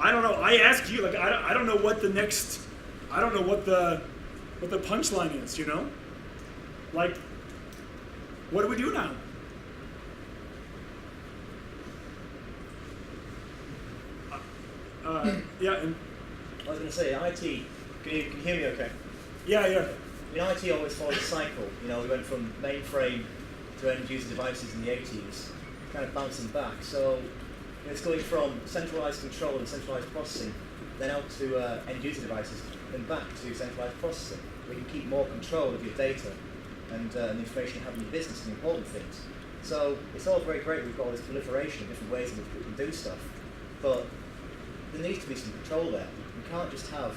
I don't know. I ask you, like, I don't know what the next, I don't know what the punchline is, you know? Like, what do we do now? Yeah, and I was going to say, IT, can you hear me okay? yeah. I mean, IT always follows a cycle. You know, we went from mainframe to end-user devices in the 80s, kind of bouncing back. So it's going from centralized control and centralized processing, then out to end-user devices, then back to centralized processing, where you can keep more control of your data and the information you have in your business and important things. So it's all very great. We've got all this proliferation of different ways in which we can do stuff, but there needs to be some control there. You can't just have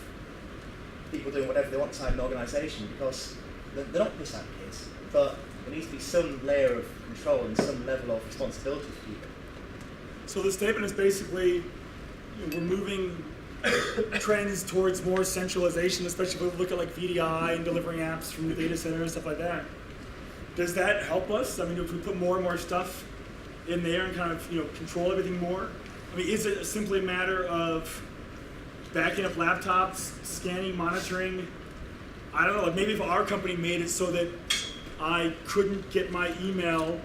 people doing whatever they want inside an organisation, because they're not missing kids, but there needs to be some layer of control and some level of responsibility for people. So the statement is basically, we're moving trends towards more centralization, especially if we look at like VDI and delivering apps from the data center and stuff like that. Does that help us? I mean, if we put more and more stuff in there and kind of control everything more? I mean, is it simply a matter of backing up laptops, scanning, monitoring? I don't know, like maybe if our company made it so that I couldn't get my email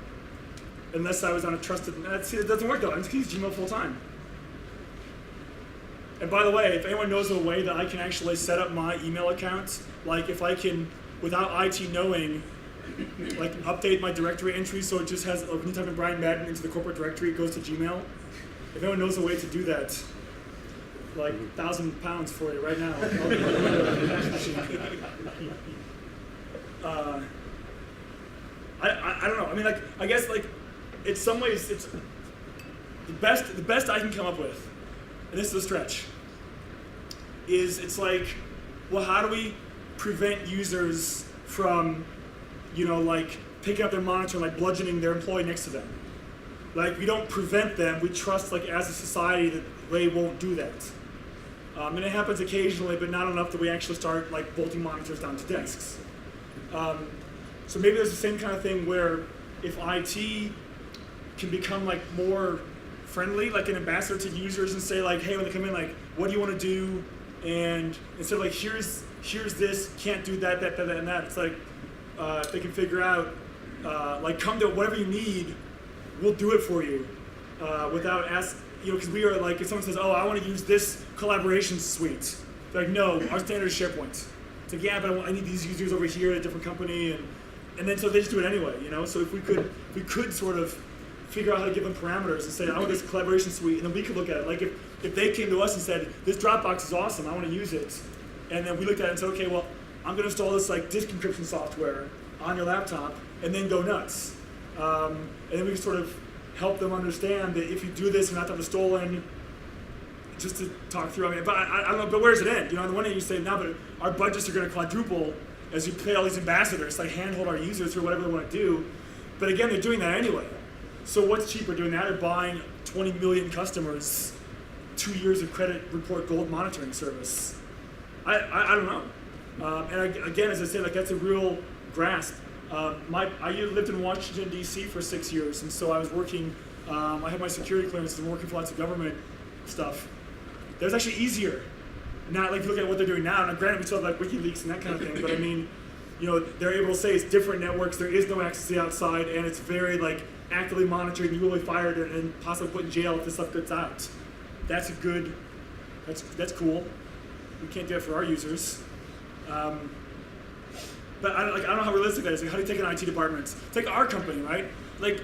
unless I was on a trusted, see, it doesn't work though, I just use Gmail full time. And by the way, if anyone knows a way that I can actually set up my email account, like if I can, without IT knowing, like update my directory entry so it just has, when you type in Brian Madden into the corporate directory, it goes to Gmail. If anyone knows a way to do that, like £1,000 for you right now. I don't know. I mean, like, I guess like, in some ways, it's the best I can come up with, and this is a stretch, is it's like, well, how do we prevent users from, like picking up their monitor and like bludgeoning their employee next to them? Like, we don't prevent them. We trust, like, as a society that they won't do that. And it happens occasionally, but not enough that we actually start, like, bolting monitors down to desks. So maybe there's the same kind of thing where if IT can become, like, more friendly, like an ambassador to users and say, like, hey, when they come in, like, what do you want to do? And instead of, like, here's this, can't do that, and that. It's like, if they can figure out, like, come to whatever you need, we'll do it for you without asking, because we are like, if someone says, oh, I want to use this collaboration suite, they're like, no, our standard is SharePoint. It's like, yeah, but I need these users over here at a different company, and then so they just do it anyway, So if we could sort of figure out how to give them parameters and say, I want this collaboration suite, and then we could look at it. Like if they came to us and said, this Dropbox is awesome, I want to use it, and then we looked at it and said, okay, well, I'm going to install this like disk encryption software on your laptop, and then go nuts. And then we can sort of help them understand that if you do this, you're not to have it stolen, just to talk through. I mean, but I don't know, but where does it end? On the one hand you say, no, but our budgets are going to quadruple as you pay all these ambassadors, like handhold our users through whatever they want to do. But again, they're doing that anyway. So what's cheaper, doing that or buying 20 million customers, 2 years of credit report gold monitoring service? I don't know. And again, as I said, like that's a real grasp. I lived in Washington, D.C. for 6 years, and so I was working, I had my security clearance and working for lots of government stuff. That was actually easier. Not like if you look at what they're doing now, and granted we still have like WikiLeaks and that kind of thing, but I mean, they're able to say it's different networks, there is no access to the outside, and it's very like actively monitored, and you will be fired and possibly put in jail if this stuff gets out. That's a good, that's cool. We can't do it for our users. But I don't know how realistic that is. Like, how do you take an IT department? Take our company, right? Like,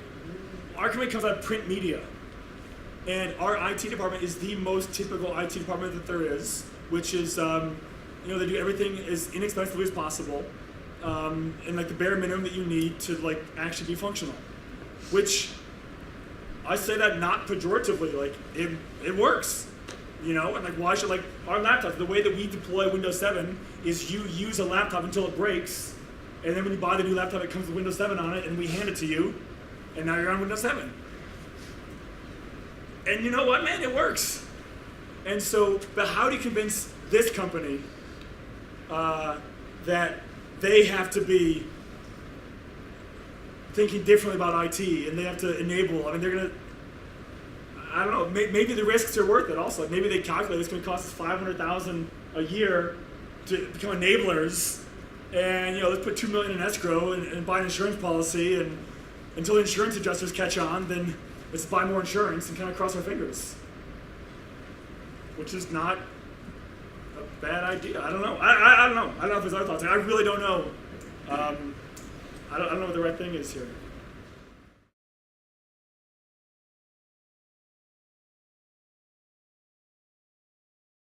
our company comes out of print media. And our IT department is the most typical IT department that there is, which is, they do everything as inexpensively as possible, and like the bare minimum that you need to like actually be functional. Which, I say that not pejoratively, like, it works. And like why should like our laptops, the way that we deploy Windows 7 is you use a laptop until it breaks, and then when you buy the new laptop it comes with Windows 7 on it and we hand it to you, and now you're on Windows 7. And you know what, man, it works. And so, but how do you convince this company that they have to be thinking differently about IT and they have to enable, I mean they're gonna, I don't know. Maybe the risks are worth it. Also, maybe they calculate it's going to cost us $500,000 a year to become enablers, and let's put $2 million in escrow and buy an insurance policy, and until the insurance adjusters catch on, then let's buy more insurance and kind of cross our fingers. Which is not a bad idea. I don't know. I don't know. I don't know if there's other thoughts. I really don't know. I don't know what the right thing is here.